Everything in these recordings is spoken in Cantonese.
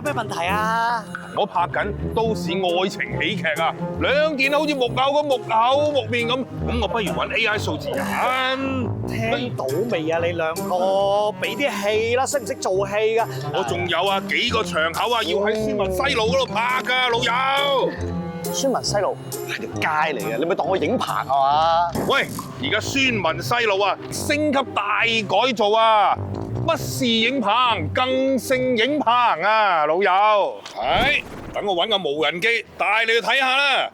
有咩問題啊？我拍緊都市愛情喜劇啊，兩件好似木偶咁木口木面咁，咁我不如揾 AI 數字人。聽到未啊？你兩個俾啲戲啦，識唔識做戲㗎？我仲有啊幾個場口啊，要喺宣文西路嗰度拍㗎，老友。宣文西路係條街嚟嘅，你咪當我影棚係嘛？喂，而家宣文西路啊，升級大改造啊！乜是影棚，更勝影棚啊，老友！等我揾個無人機帶你去睇下啦。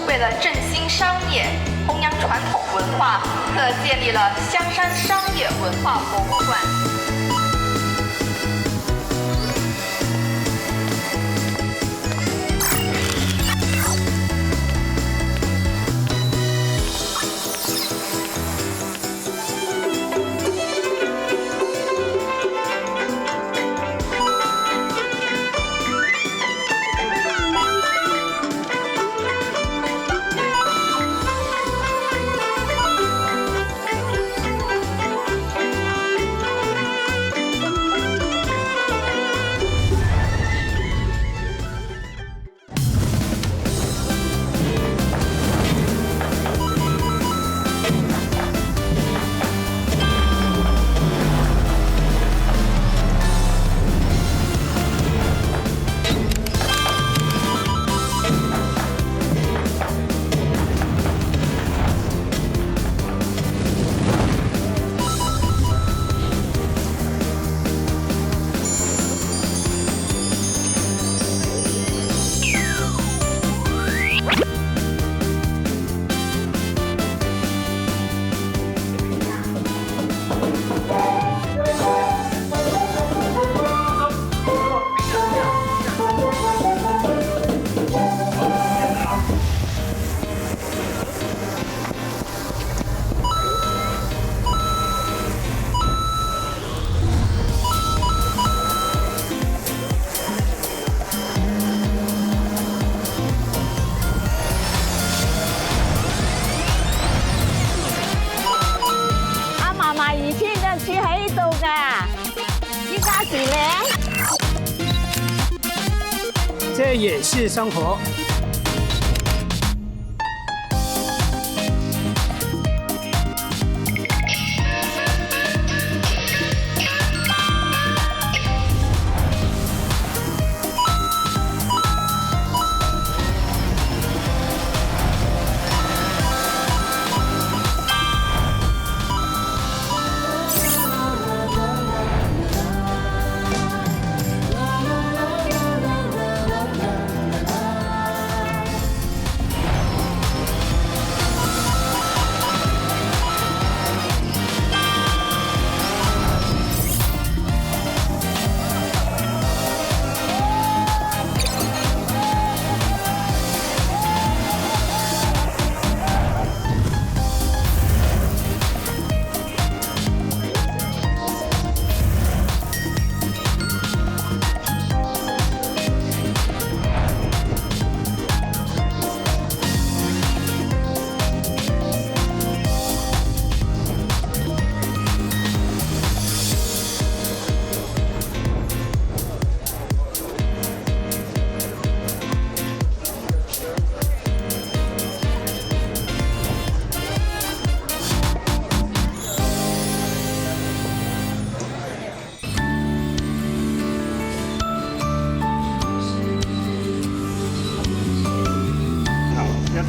为了振兴商业、弘扬传统文化，特建立了香山商业文化博物馆。这也是生活。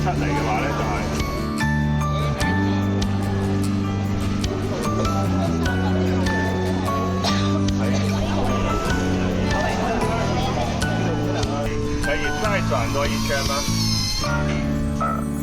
出嚟嘅話咧，就係转多一圈吗？